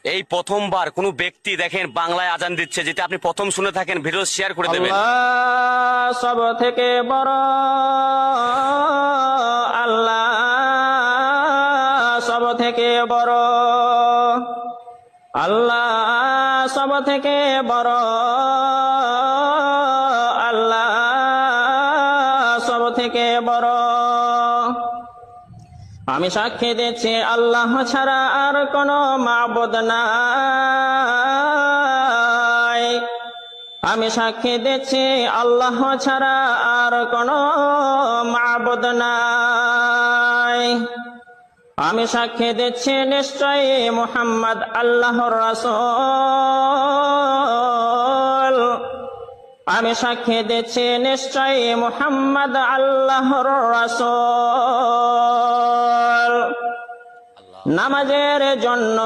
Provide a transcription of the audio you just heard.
এই প্রথমবার কোনো ব্যক্তি দেখেন বাংলায় আজান দিচ্ছে, যেটা আপনি প্রথম শুনে থাকেন, ভিডিও শেয়ার করে দেবেন। আল্লাহ সব থেকে বড়, আল্লাহ সব থেকে বড়, আল্লাহ সব থেকে বড়, আল্লাহ সব থেকে বড়। আমি সাক্ষী দিচ্ছি আল্লাহ ছাড়া আর কোনো মাবুদ নাই। আমি সাক্ষী দিচ্ছি আল্লাহ ছাড়া আর কোনো মাবুদ নাই। আমি সাক্ষী দিচ্ছি নিশ্চয়ই মুহাম্মদ আল্লাহর রাসূল। আমি সাক্ষী দিচ্ছি নিশ্চয়ই মুহাম্মদ আল্লাহর রাসূল। নামাজের জন্য